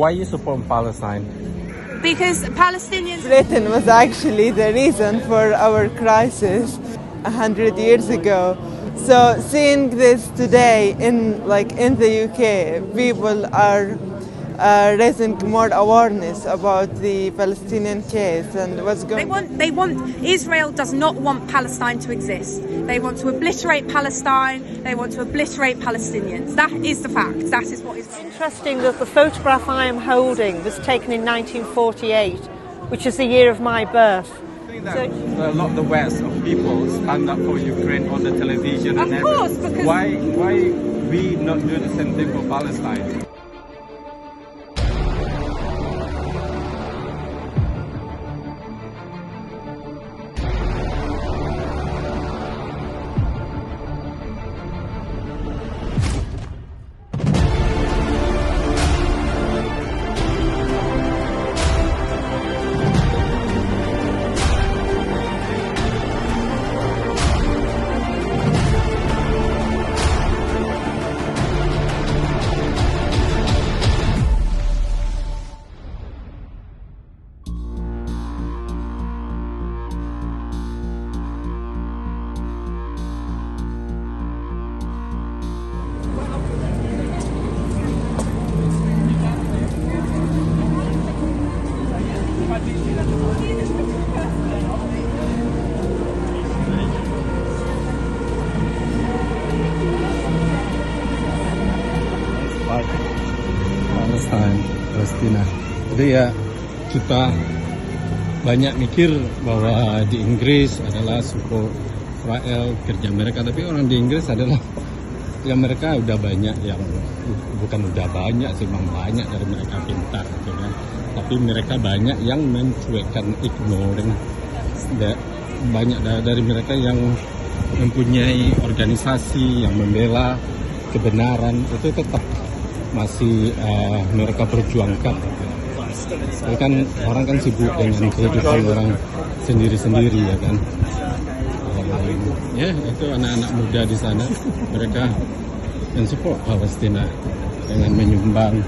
Why you support Palestine? Because Palestinians... Britain was actually the reason for our crisis 100 years ago. So seeing this today in the UK, people are raising more awareness about the Palestinian case and what's going on. Israel does not want Palestine to exist. They want to obliterate Palestine. They want to obliterate Palestinians. That is the fact. That is what is... It's interesting that the photograph I am holding was taken in 1948, which is the year of my birth. A lot of the West of people stand up for Ukraine on the television. Of course, because... Why we not do the same thing for Palestine? Palestina. Jadi ya kita banyak mikir bahwa di Inggris adalah suku Israel kerja mereka, tapi orang di Inggris adalah ya mereka udah banyak yang bukan udah banyak sih, memang banyak dari mereka pintar, gitu kan. Tapi mereka banyak yang mencuekkan, ignoring. Banyak dari mereka yang mempunyai organisasi yang membela kebenaran itu tetap masih mereka perjuangkan. Tapi kan orang kan sibuk dengan kehidupan orang sendiri-sendiri, ya kan. Ya itu anak-anak muda di sana, mereka mensupport Palestina dengan menyumbang,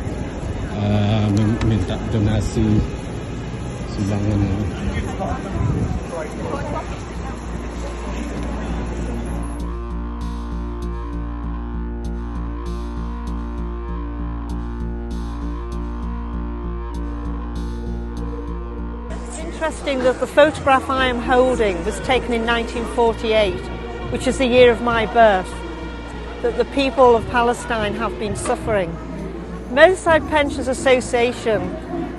minta donasi, sumbangan. Interesting that the photograph I am holding was taken in 1948, which is the year of my birth, that the people of Palestine have been suffering. Merseyside Pensioners Association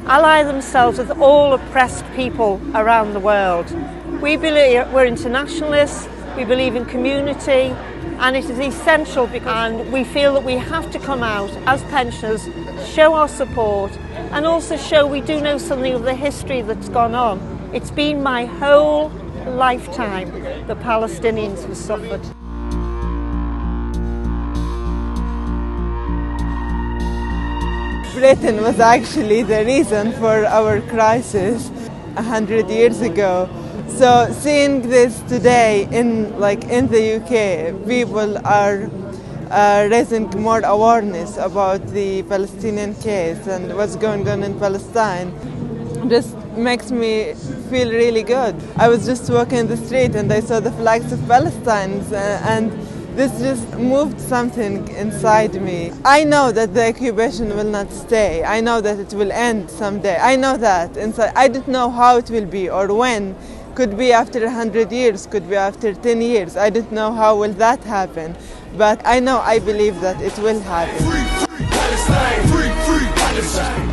ally themselves with all oppressed people around the world. We believe we're internationalists, we believe in community, and it is essential and we feel that we have to come out as pensioners, show our support, and also show we do know something of the history that's gone on. It's been my whole lifetime the Palestinians have suffered. Britain was actually the reason for our crisis 100 years ago. So seeing this today in the UK, people are raising more awareness about the Palestinian case and what's going on in Palestine just makes me feel really good. I was just walking in the street and I saw the flags of Palestine and this just moved something inside me. I know that the occupation will not stay. I know that it will end someday. I know that inside. I don't know how it will be or when. Could be after 100 years, could be after 10 years. I don't know how will that happen. But I know, I believe that it will happen. Free, free Palestine! Free, free Palestine!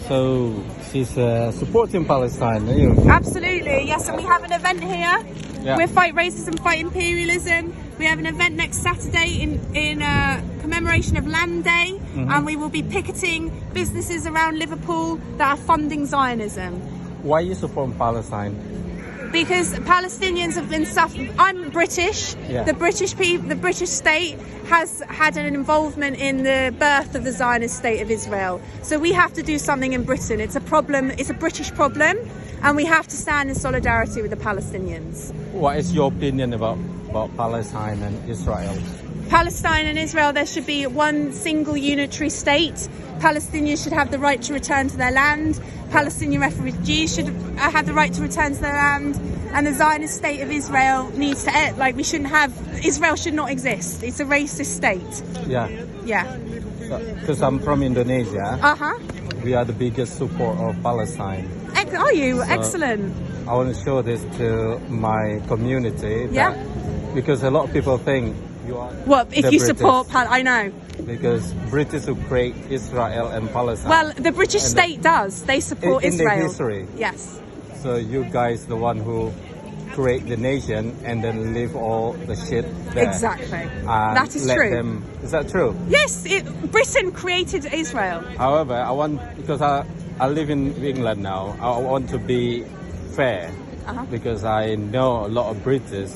So she's supporting Palestine, are you? Absolutely, yes, and we have an event here. Yeah. We're fight racism, fight imperialism. We have an event next Saturday in commemoration of Land Day, and we will be picketing businesses around Liverpool that are funding Zionism. Why you support Palestine? Because Palestinians have been suffering. I'm British. Yeah. The British state has had an involvement in the birth of the Zionist state of Israel. So we have to do something in Britain. It's a problem. It's a British problem, and we have to stand in solidarity with the Palestinians. What is your opinion about Palestine and Israel? Palestine and Israel, there should be one single unitary state. Palestinians should have the right to return to their land. Palestinian refugees should have the right to return to their land. And the Zionist state of Israel needs to end. Like, Israel should not exist. It's a racist state. Yeah. Yeah. Because I'm from Indonesia. Uh-huh. We are the biggest support of Palestine. Are you? So, excellent. I want to show this to my community. Yeah. Because a lot of people think you are. Well, if the you British. support I know. Because British who create Israel and Palestine. Well, the British state does. They support in Israel. the history. Yes. So you guys, the one who create the nation and then leave all the shit there. Exactly. That is true. Is that true? Yes, Britain created Israel. However, because I live in England now, I want to be fair. Because I know a lot of British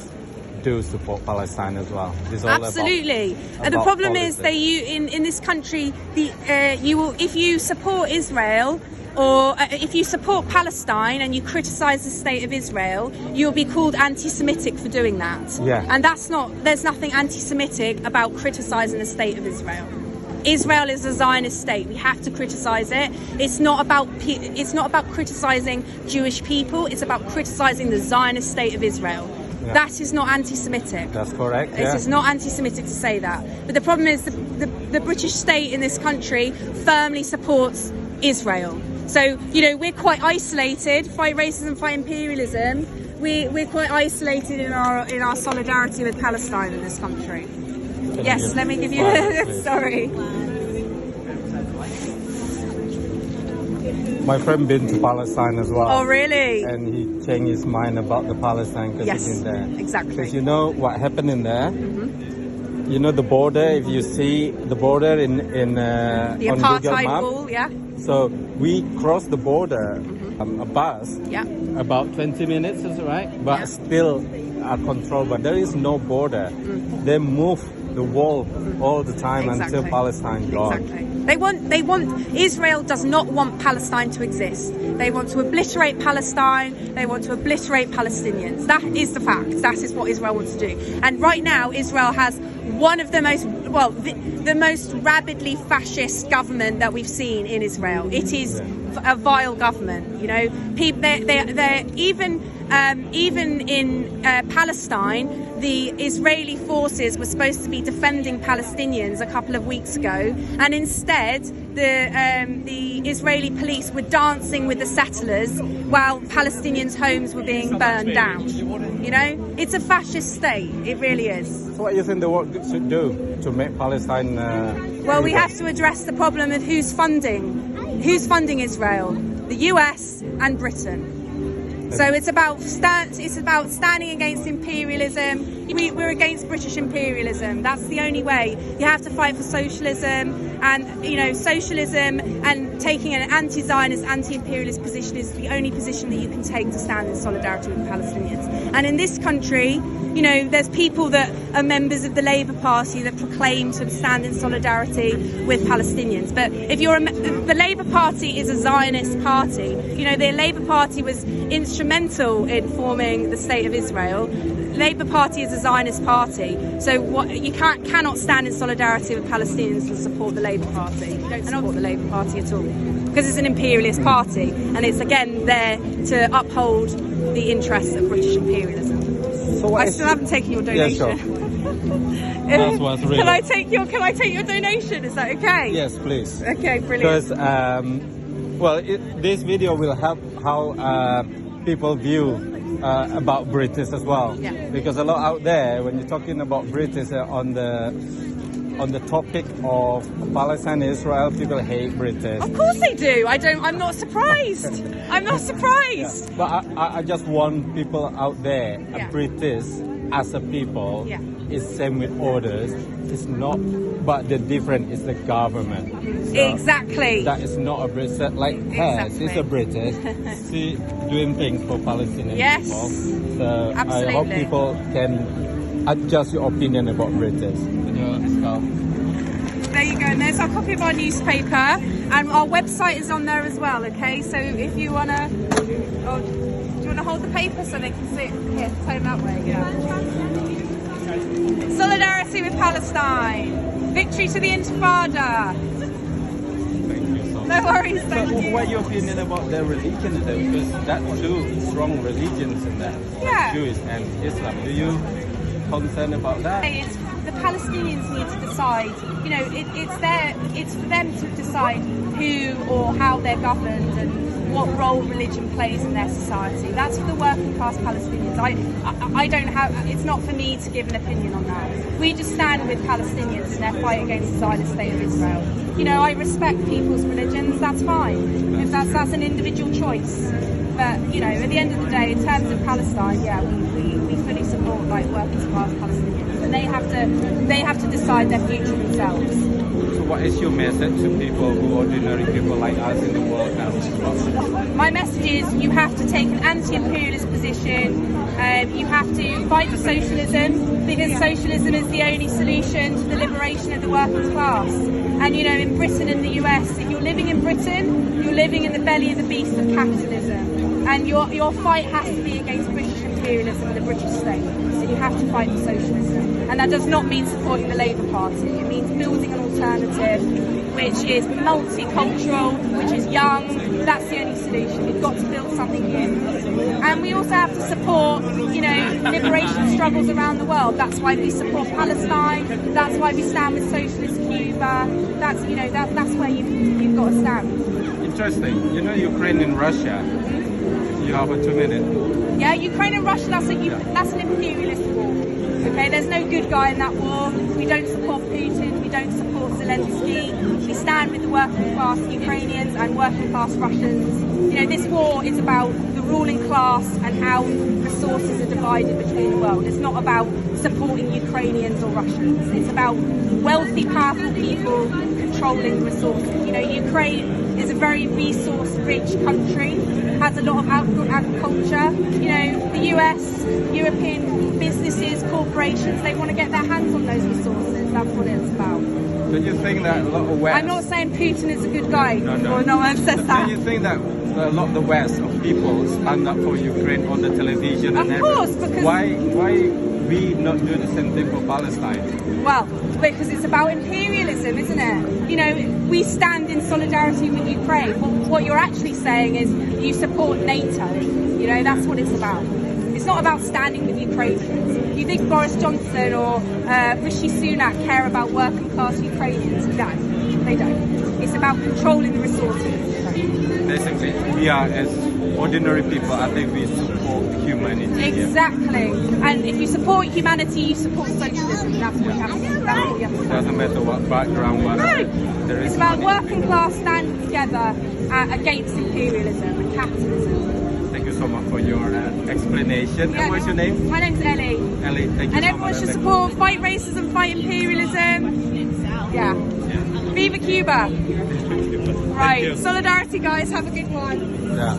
do support Palestine as well. It's all Absolutely. about the problem politics. is in this country, if you support Israel or if you support Palestine and you criticise the state of Israel, you'll be called anti-Semitic for doing that. Yeah. And there's nothing anti-Semitic about criticising the state of Israel. Israel is a Zionist state. We have to criticise it. It's not about criticising Jewish people. It's about criticising the Zionist state of Israel. Yeah. That is not anti-Semitic. That's correct. It is not anti-Semitic to say that. But the problem is the British state in this country firmly supports Israel. So, we're quite isolated. Fight racism, fight imperialism. We're quite isolated in our solidarity with Palestine in this country. Yes, let me give you. Sorry. My friend been to Palestine as well. Oh, really? And he changed his mind about the Palestine because Yes, he's in there. exactly. Because you know what happened in there? You know the border, if you see the border The on Google apartheid Map. wall, yeah? So we crossed the border, a bus, Yeah. about 20 minutes, is right? But still are controlled, but there is no border. They move the wall all the time until Palestine gone. Exactly. Israel does not want Palestine to exist. They want to obliterate Palestine. They want to obliterate Palestinians. That is the fact. That is what Israel wants to do. And right now, Israel has one of the most rabidly fascist government that we've seen in Israel. It is a vile government. People, they're even in Palestine, the Israeli forces were supposed to be defending Palestinians a couple of weeks ago, and instead the Israeli police were dancing with the settlers while Palestinians' homes were being burned down. It's a fascist state. It really is. So what do you think the world should do to make Palestine? Well, we have to address the problem of who's funding Israel, the US and Britain. So it's about standing against imperialism. We're against British imperialism. That's the only way. You have to fight for socialism, and socialism and taking an anti-Zionist, anti-imperialist position is the only position that you can take to stand in solidarity with the Palestinians. And in this country, there's people that are members of the Labour Party that proclaim to stand in solidarity with Palestinians. But if the Labour Party is a Zionist party, the Labour Party was instrumental in forming the State of Israel. The Labour Party is a Zionist party. So you cannot stand in solidarity with Palestinians and support the Labour Party. You don't support the Labour Party at all. Because it's an imperialist party. And it's, again, there to uphold the interests of British imperialism. So I still haven't taken your donation. Yeah, sure. That's what's real. Can I take your donation? Is that okay? Yes, please. Okay, brilliant. Because this video will help how people view about British as well. Yeah. Because a lot out there, when you're talking about British on the topic of Palestine and Israel, people hate British. Of course they do. I'm not surprised. I'm not surprised. Yeah. But I just want people out there, British as a people, it's same with others. It's not, but the difference is the government. So Exactly. that is not a British, like her, Exactly. she's a British. She doing things for Palestinian Yes. people. So I Absolutely. hope people can adjust your opinion about British. There you go, and there's our copy of our newspaper, and our website is on there as well, okay? So if you want to, do you want to hold the paper so they can see it? Here, turn that way, yeah. Solidarity with Palestine. Victory to the Intifada. Thank you so much. No worries, thank you. What's your opinion about their religion though? Because that's two strong religions in there, Yeah. Jewish and Islam. Do you concerned about that? It's, the Palestinians need to decide. You know, it's for them to decide who or how they're governed and what role religion plays in their society. That's for the working class Palestinians. I don't have. It's not for me to give an opinion on that. We just stand with Palestinians in their fight against the Zionist state of Israel. You know, I respect people's religions. That's fine. If that's an individual choice. But you know, at the end of the day, in terms of Palestine, yeah, we fully support like working class Palestinians, and they have to decide their future themselves. So what is your message to people who are ordinary people like us in the world now? My message is you have to take an anti-imperialist position. You have to fight for socialism, because socialism is the only solution to the liberation of the working class. And you know, in Britain and the US, if you're living in Britain, you're living in the belly of the beast of capitalism. And your fight has to be against British imperialism and the British state. So you have to fight for socialism. And that does not mean supporting the Labour Party. It means building an alternative which is multicultural, which is young. That's the only solution. We've got to build something new. And we also have to support, you know, liberation struggles around the world. That's why we support Palestine. That's why we stand with socialist Cuba. That's, you know, that's where you've got to stand. Interesting. You know, Ukraine and Russia. You have a 2 minutes. Yeah, Ukraine and Russia, that's an imperialist war. Okay, there's no good guy in that war. We don't support Putin, we don't support Zelensky. We stand with the working class Ukrainians and working class Russians. You know, this war is about the ruling class and how resources are divided between the world. It's not about supporting Ukrainians or Russians. It's about wealthy, powerful people controlling resources. You know, Ukraine is a very resource-rich country, has a lot of agriculture. You know, the US, European businesses, corporations, they want to get their hands on those resources. That's what it's about. Do you think that a lot of West... I'm not saying Putin is a good guy. No. Or no one says that. Do you think that a lot of the West of people stand up for Ukraine on the television and Of course, because... Why we not do the same thing for Palestine? Well, because it's about imperialism, isn't it? You know, we stand in solidarity with Ukraine. What you're actually saying is you support NATO. You know, that's what it's about. It's not about standing with Ukrainians. You think Boris Johnson or Rishi Sunak care about working class Ukrainians? No, they don't. It's about controlling the resources. Basically, we are as ordinary people, I think we support humanity. Exactly. And if you support humanity, you support socialism. That's what you have to do. That's what you have to do. Doesn't matter what background, but there is It's about money. working class standing together against imperialism and capitalism. Thank you so much for your explanation. Yeah, And what's your name? My name's Ellie. Ellie, thank you And so everyone much. should support, fight racism, fight imperialism. Yeah. Viva Cuba. Right. you. Solidarity, guys. Have a good one. Yeah.